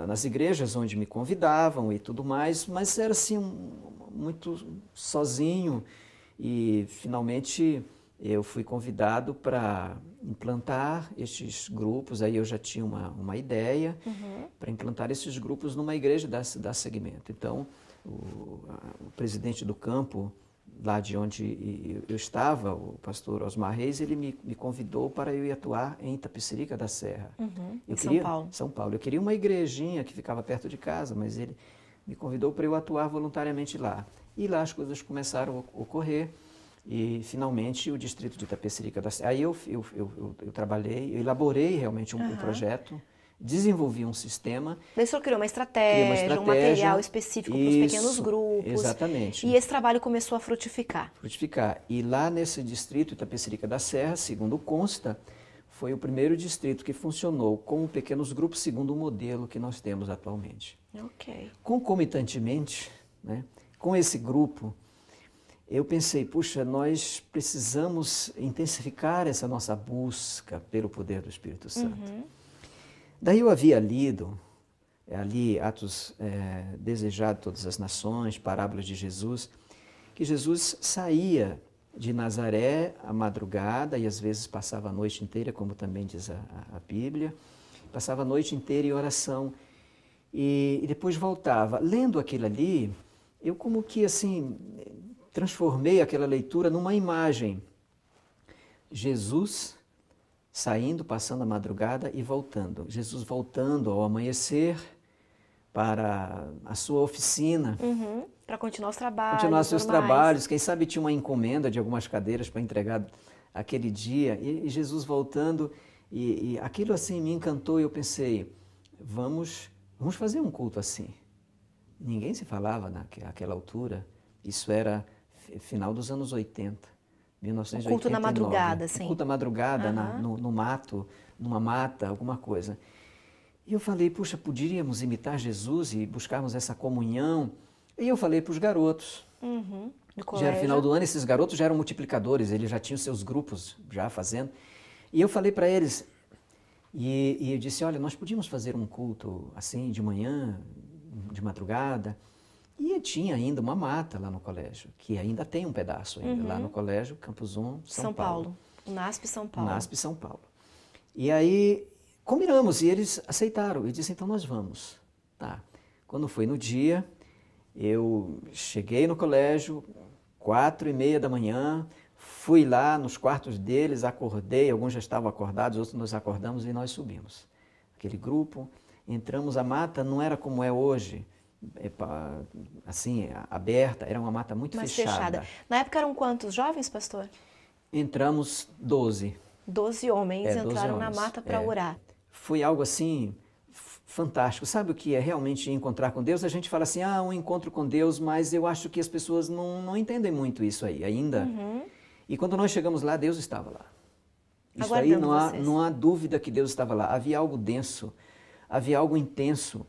nas igrejas onde me convidavam e tudo mais, mas era assim muito sozinho. E finalmente eu fui convidado para implantar estes grupos. Aí eu já tinha uma ideia para implantar esses grupos numa igreja da Segmento. Então o presidente do campo lá de onde eu estava, o pastor Osmar Reis, ele me convidou para eu ir atuar em Itapecerica da Serra. Em São Paulo. São Paulo. Eu queria uma igrejinha que ficava perto de casa, mas ele me convidou para eu atuar voluntariamente lá. E lá as coisas começaram a ocorrer e finalmente o distrito de Itapecerica da Serra. Aí eu trabalhei, eu elaborei realmente um projeto, desenvolvi um sistema. Daí o senhor criou uma estratégia, um material específico para os pequenos grupos. Exatamente. E esse trabalho começou a frutificar. E lá nesse distrito Itapecerica da Serra, segundo consta, foi o primeiro distrito que funcionou com pequenos grupos segundo o modelo que nós temos atualmente. Ok. Concomitantemente, né, com esse grupo, eu pensei, puxa, nós precisamos intensificar essa nossa busca pelo poder do Espírito Santo. Daí eu havia lido ali Atos Desejado de Todas as Nações, Parábolas de Jesus, que Jesus saía de Nazaré à madrugada e às vezes passava a noite inteira, como também diz a Bíblia, passava a noite inteira em oração e depois voltava. Lendo aquilo ali, eu como que assim transformei aquela leitura numa imagem. Jesus saindo, passando a madrugada e voltando. Jesus voltando ao amanhecer para a sua oficina. Para continuar os trabalhos. Continuar seus normais. trabalhos. Quem sabe tinha uma encomenda de algumas cadeiras para entregar aquele dia. E Jesus voltando. E aquilo assim me encantou e eu pensei, vamos fazer um culto assim. Ninguém se falava naquela altura. Isso era final dos anos 80. 1989. Um culto na madrugada, sim. Um culto à madrugada, no mato, numa mata, alguma coisa. E eu falei, puxa, poderíamos imitar Jesus e buscarmos essa comunhão. E eu falei para os garotos. Já era final do ano, esses garotos já eram multiplicadores, eles já tinham seus grupos já fazendo. E eu falei para eles, e eu disse, olha, nós podíamos fazer um culto assim, de manhã, de madrugada. E tinha ainda uma mata lá no colégio, que ainda tem um pedaço ainda, lá no colégio Campus 1, São Paulo. O NASP São Paulo. NASP São Paulo. E aí combinamos e eles aceitaram e disseram, então nós vamos. Tá. Quando foi no dia, eu cheguei no colégio, 4:30 da manhã, fui lá nos quartos deles, acordei, alguns já estavam acordados, outros nós acordamos e nós subimos. Aquele grupo, entramos, a mata não era como é hoje, assim, aberta, era uma mata muito fechada. Na época eram quantos jovens, pastor? Entramos 12. 12 homens 12 entraram homens, na mata para orar. Foi algo assim fantástico. Sabe o que é realmente encontrar com Deus? A gente fala assim, um encontro com Deus, mas eu acho que as pessoas não entendem muito isso aí ainda. E quando nós chegamos lá, Deus estava lá. Isso aí não há dúvida que Deus estava lá. Havia algo denso, havia algo intenso.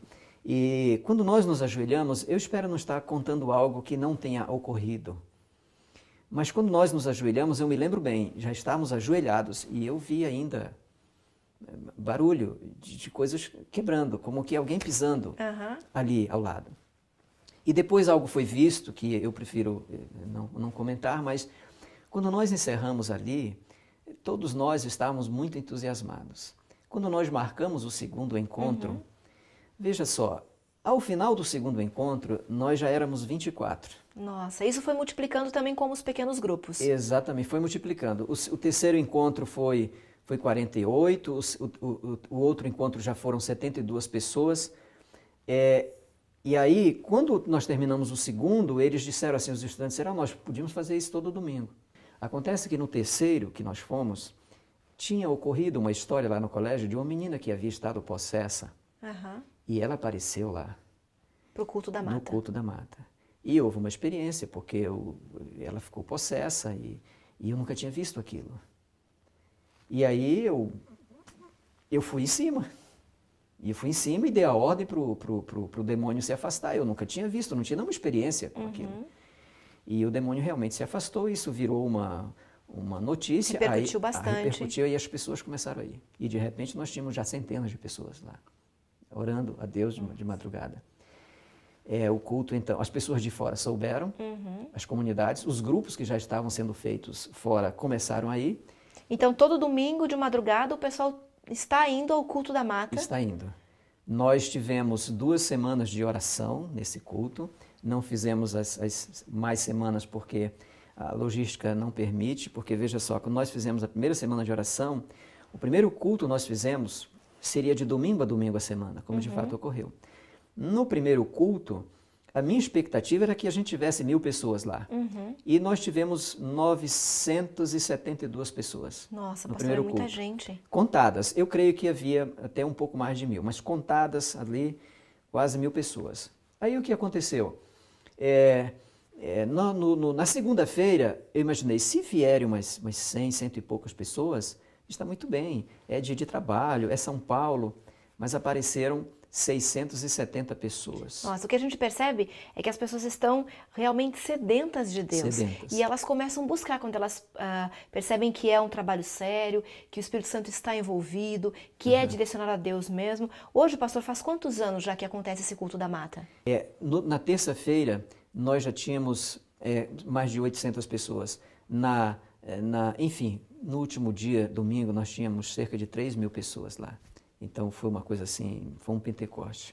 E quando nós nos ajoelhamos, eu espero não estar contando algo que não tenha ocorrido. Mas quando nós nos ajoelhamos, eu me lembro bem, já estávamos ajoelhados e eu vi ainda barulho de coisas quebrando, como que alguém pisando ali ao lado. E depois algo foi visto, que eu prefiro não comentar, mas quando nós encerramos ali, todos nós estávamos muito entusiasmados. Quando nós marcamos o segundo encontro, veja só, ao final do segundo encontro, nós já éramos 24. Nossa, isso foi multiplicando também como os pequenos grupos. Exatamente, foi multiplicando. O terceiro encontro foi 48, o outro encontro já foram 72 pessoas. E aí, quando nós terminamos o segundo, eles disseram assim, os estudantes disseram, nós podíamos fazer isso todo domingo. Acontece que no terceiro que nós fomos, Tinha ocorrido uma história lá no colégio de uma menina que havia estado possessa e ela apareceu lá. Pro culto da mata. No culto da mata. E houve uma experiência, porque ela ficou possessa e eu nunca tinha visto aquilo. E aí eu fui em cima. E eu fui em cima e dei a ordem pro demônio se afastar. Eu nunca tinha visto, não tinha nenhuma experiência com aquilo. E o demônio realmente se afastou, isso virou uma notícia. Repercutiu bastante. Repercutiu e as pessoas começaram a ir. E de repente nós tínhamos já centenas de pessoas lá, orando a Deus de madrugada. O culto, então, as pessoas de fora souberam, as comunidades, os grupos que já estavam sendo feitos fora começaram a ir. Então, todo domingo de madrugada o pessoal está indo ao culto da mata? Está indo. Nós tivemos 2 semanas de oração nesse culto. Não fizemos as mais semanas porque a logística não permite, porque veja só, quando nós fizemos a primeira semana de oração, o primeiro culto nós fizemos seria de domingo a domingo a semana, como de fato ocorreu. No primeiro culto, a minha expectativa era que a gente tivesse 1000 pessoas lá. E nós tivemos 972 pessoas. Nossa, no pastor, primeiro muita culto. gente. Contadas. Eu creio que havia até um pouco mais de 1000, mas contadas ali, quase 1000 pessoas. Aí o que aconteceu? Na segunda-feira, eu imaginei, se vierem umas 100, 100 e poucas pessoas, está muito bem. É dia de trabalho, é São Paulo, mas apareceram 670 pessoas. Nossa, o que a gente percebe é que as pessoas estão realmente sedentas de Deus. Sedentas. E elas começam a buscar quando elas percebem que é um trabalho sério, que o Espírito Santo está envolvido, que é direcionado a Deus mesmo. Hoje, pastor, faz quantos anos já que acontece esse culto da mata? Na terça-feira, nós já tínhamos mais de 800 pessoas. Enfim, no último dia, domingo, nós tínhamos cerca de 3.000 pessoas lá. Então foi uma coisa assim, foi um Pentecoste.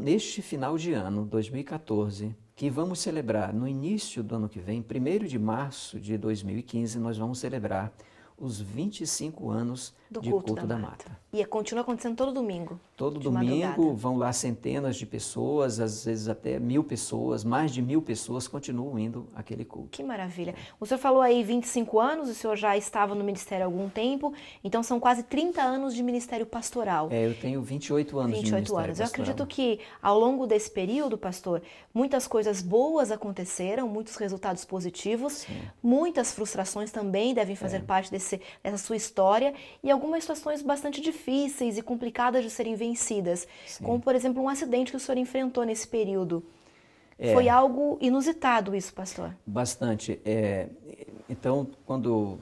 Neste final de ano, 2014, que vamos celebrar no início do ano que vem, 1º de março de 2015, nós vamos celebrar os 25 anos de culto da mata. E continua acontecendo todo domingo? Todo domingo vão lá centenas de pessoas, às vezes até 1000 pessoas, mais de 1000 pessoas continuam indo àquele culto. Que maravilha. O senhor falou aí 25 anos, o senhor já estava no ministério há algum tempo, então são quase 30 anos de ministério pastoral. Eu tenho 28 anos de ministério pastoral. Eu acredito que ao longo desse período, pastor, muitas coisas boas aconteceram, muitos resultados positivos, Sim. Muitas frustrações também devem fazer parte dessa sua história e algumas situações bastante difíceis e complicadas de serem vencidas, Sim. como, por exemplo, um acidente que o senhor enfrentou nesse período. Foi algo inusitado isso, pastor? Bastante. Então, quando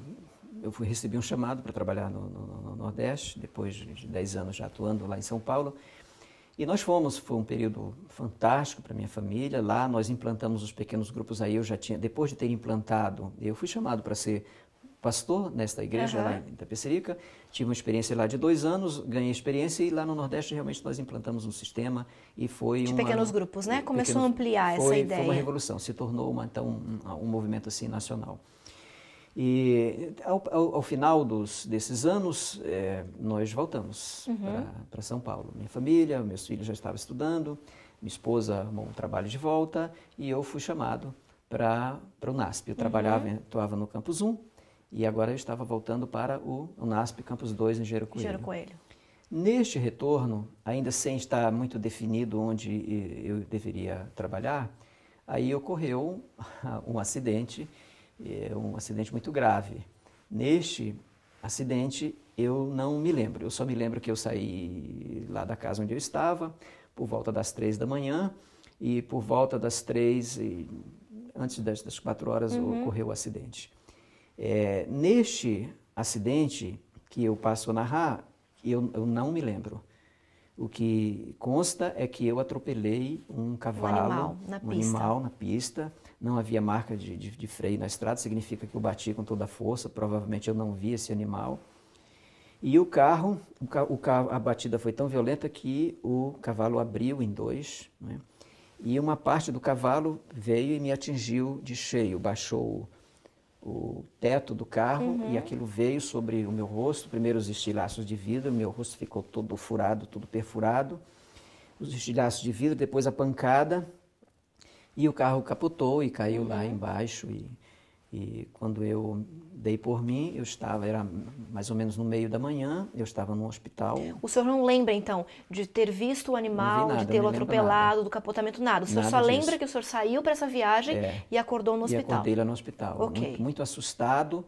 eu recebi um chamado para trabalhar no Nordeste, depois de 10 anos já atuando lá em São Paulo, e nós foi um período fantástico para minha família. Lá nós implantamos os pequenos grupos. Aí depois de ter implantado, eu fui chamado para ser pastor nesta igreja lá em Itapecerica. Tive uma experiência lá de 2 anos, ganhei experiência e lá no Nordeste realmente nós implantamos um sistema e foi de pequenos grupos, né? Começou a ampliar essa ideia. Foi uma revolução, se tornou um movimento assim nacional. E ao final desses anos, nós voltamos para São Paulo. Minha família, meus filhos já estavam estudando, minha esposa arrumou um trabalho de volta e eu fui chamado para o NASP. Eu atuava no Campus 1 e agora eu estava voltando para o NASP Campus 2 em Engenheiro Coelho. Neste retorno, ainda sem estar muito definido onde eu deveria trabalhar, aí ocorreu um acidente muito grave. Neste acidente, eu não me lembro. Eu só me lembro que eu saí lá da casa onde eu estava, por volta das 3 da manhã, e por volta das 3, antes das 4 horas, ocorreu o acidente. Neste acidente, que eu passo a narrar, eu não me lembro. O que consta é que eu atropelei um cavalo, um animal na pista. Não havia marca de freio na estrada, significa que eu bati com toda a força, provavelmente eu não vi esse animal. E o carro, a batida foi tão violenta que o cavalo abriu em 2, né? E uma parte do cavalo veio e me atingiu de cheio, baixou o teto do carro e aquilo veio sobre o meu rosto, primeiro os estilhaços de vidro, meu rosto ficou todo furado, todo perfurado, os estilhaços de vidro, depois a pancada, e o carro capotou e caiu lá embaixo E quando eu dei por mim, era mais ou menos no meio da manhã, eu estava no hospital. O senhor não lembra, então, de ter visto o animal, nada, de tê-lo não me lembro atropelado, do capotamento, nada? O senhor só Nada lembra disso. que o senhor saiu para essa viagem e acordou no E hospital? acordei lá no hospital, Ok. muito assustado,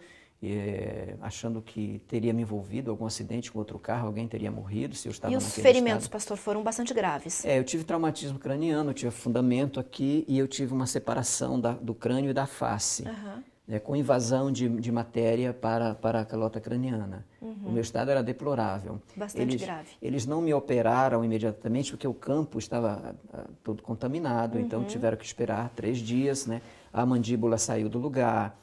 achando que teria me envolvido em algum acidente com outro carro, alguém teria morrido se eu estava E naquele os estado. ferimentos, pastor, foram bastante graves? Eu tive traumatismo craniano, eu tive afundamento aqui e eu tive uma separação do crânio e da face, com invasão de matéria para a calota craniana. O meu estado era deplorável. Bastante grave. Eles não me operaram imediatamente porque o campo estava todo contaminado, então tiveram que esperar 3 dias, né? A mandíbula saiu do lugar,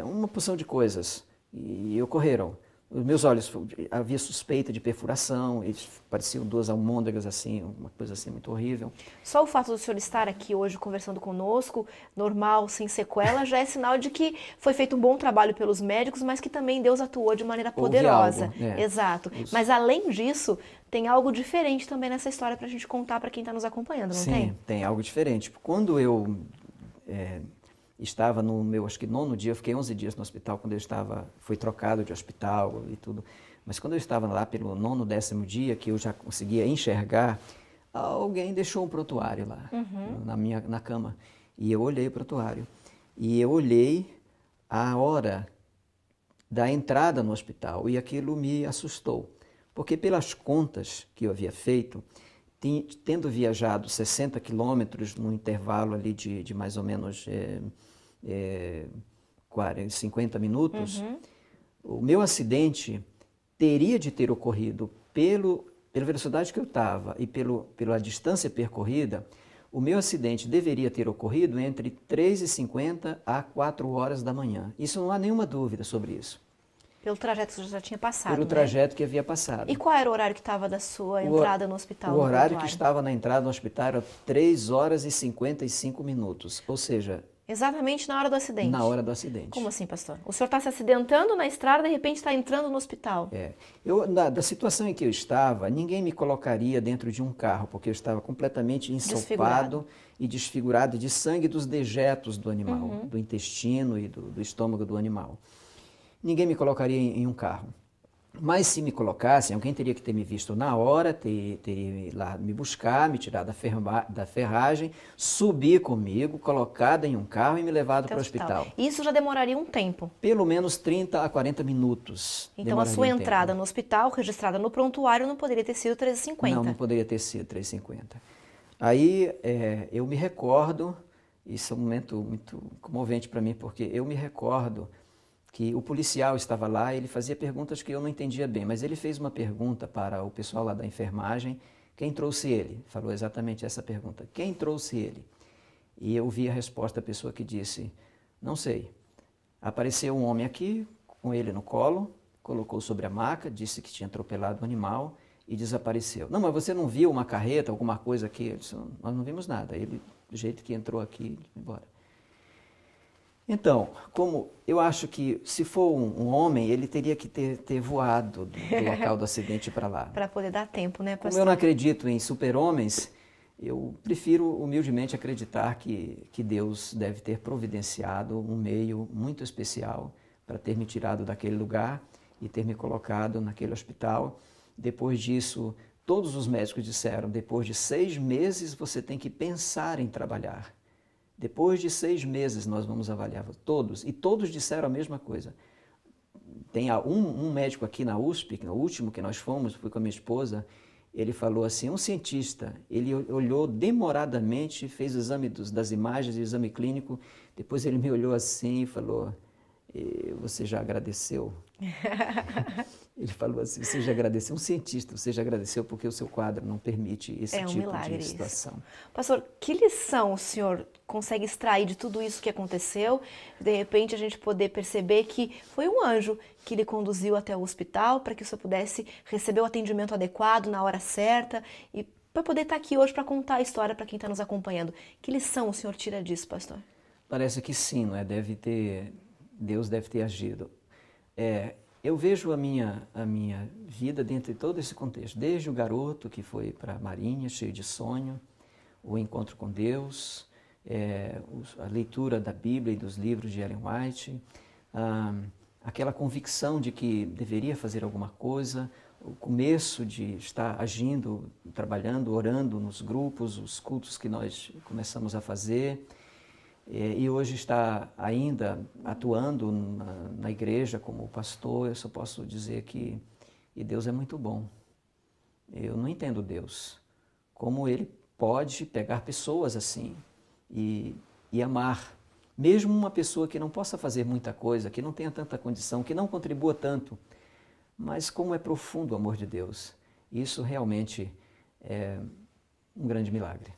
uma porção de coisas e ocorreram. Os meus olhos, havia suspeita de perfuração, eles pareciam 2 almôndegas assim, uma coisa assim muito horrível. Só o fato do senhor estar aqui hoje conversando conosco, normal, sem sequela, já é sinal de que foi feito um bom trabalho pelos médicos, mas que também Deus atuou de maneira poderosa. Houve algo, Exato. Mas além disso, tem algo diferente também nessa história para a gente contar para quem está nos acompanhando, não tem? Sim, tem algo diferente. Quando eu estava no meu, acho que 9º dia, eu fiquei 11 dias no hospital, fui trocado de hospital e tudo. Mas quando eu estava lá pelo 9º, 10º dia, que eu já conseguia enxergar, alguém deixou um prontuário lá, na cama. E eu olhei o prontuário. E eu olhei a hora da entrada no hospital e aquilo me assustou. Porque pelas contas que eu havia feito, tendo viajado 60 quilômetros num intervalo ali de mais ou menos 50 minutos, o meu acidente teria de ter ocorrido pela velocidade que eu estava e pela distância percorrida, o meu acidente deveria ter ocorrido entre 3h50 a 4 horas da manhã. Isso não há nenhuma dúvida sobre isso. Pelo trajeto que você já tinha passado, Pelo né? trajeto que havia passado. E qual era o horário que estava da sua entrada no hospital? O horário que estava na entrada no hospital era 3h55, ou seja... Exatamente na hora do acidente? Na hora do acidente. Como assim, pastor? O senhor está se acidentando na estrada e de repente está entrando no hospital? Da situação em que eu estava, ninguém me colocaria dentro de um carro, porque eu estava completamente ensopado e desfigurado de sangue dos dejetos do animal, do intestino e do estômago do animal. Ninguém me colocaria em um carro. Mas se me colocassem, alguém teria que ter me visto na hora, teria lá me buscar, me tirar da ferragem, subir comigo, colocado em um carro e me levado para o hospital. Isso já demoraria um tempo? Pelo menos 30 a 40 minutos. Então a sua entrada no hospital, registrada no prontuário, não poderia ter sido 3h50? Não poderia ter sido 3h50. Aí eu me recordo, isso é um momento muito comovente para mim, porque eu me recordo que o policial estava lá e ele fazia perguntas que eu não entendia bem, mas ele fez uma pergunta para o pessoal lá da enfermagem, quem trouxe ele? Falou exatamente essa pergunta, quem trouxe ele? E eu vi a resposta da pessoa que disse, não sei. Apareceu um homem aqui, com ele no colo, colocou sobre a maca, disse que tinha atropelado o animal e desapareceu. Não, mas você não viu uma carreta, alguma coisa aqui? Eu disse, nós não vimos nada. Ele, do jeito que entrou aqui, foi embora. Então, como eu acho que se for um homem, ele teria que ter voado do local do acidente para lá. Para poder dar tempo, né, pastor? Como eu não acredito em super-homens, eu prefiro humildemente acreditar que Deus deve ter providenciado um meio muito especial para ter me tirado daquele lugar e ter me colocado naquele hospital. Depois disso, todos os médicos disseram, depois de 6 meses você tem que pensar em trabalhar. Depois de 6 meses nós vamos avaliar todos, e todos disseram a mesma coisa. Tem um médico aqui na USP, no último que nós fomos, fui com a minha esposa, ele falou assim, um cientista, ele olhou demoradamente, fez o exame das imagens, o exame clínico, depois ele me olhou assim e falou, você já agradeceu? Ele falou assim, você já agradeceu, um cientista, você já agradeceu porque o seu quadro não permite esse tipo de situação. Isso. Pastor, que lição o senhor consegue extrair de tudo isso que aconteceu? De repente a gente poder perceber que foi um anjo que lhe conduziu até o hospital para que o senhor pudesse receber o atendimento adequado na hora certa e para poder estar aqui hoje para contar a história para quem está nos acompanhando. Que lição o senhor tira disso, pastor? Parece que sim, não é? Deus deve ter agido. Eu vejo a minha vida dentro de todo esse contexto, desde o garoto que foi para a Marinha, cheio de sonho, o encontro com Deus, a leitura da Bíblia e dos livros de Ellen White, aquela convicção de que deveria fazer alguma coisa, o começo de estar agindo, trabalhando, orando nos grupos, os cultos que nós começamos a fazer, e hoje está ainda atuando na igreja como pastor. Eu só posso dizer que Deus é muito bom. Eu não entendo Deus, como Ele pode pegar pessoas assim e amar, mesmo uma pessoa que não possa fazer muita coisa, que não tenha tanta condição, que não contribua tanto, mas como é profundo o amor de Deus. Isso realmente é um grande milagre.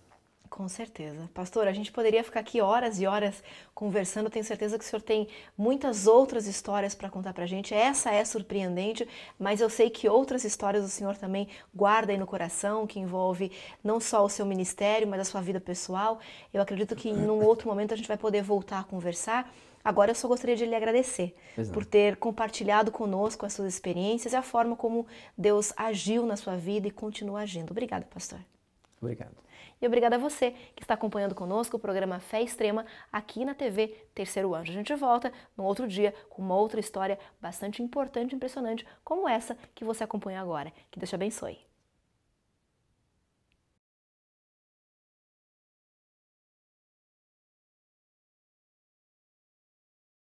Com certeza. Pastor, a gente poderia ficar aqui horas e horas conversando. Tenho certeza que o senhor tem muitas outras histórias para contar para a gente. Essa é surpreendente, mas eu sei que outras histórias o senhor também guarda aí no coração, que envolve não só o seu ministério, mas a sua vida pessoal. Eu acredito que em um outro momento a gente vai poder voltar a conversar. Agora eu só gostaria de lhe agradecer por ter compartilhado conosco as suas experiências e a forma como Deus agiu na sua vida e continua agindo. Obrigada, pastor. Obrigado. E obrigada a você que está acompanhando conosco o programa Fé Extrema aqui na TV Terceiro Anjo. A gente volta num outro dia com uma outra história bastante importante e impressionante como essa que você acompanha agora. Que Deus te abençoe.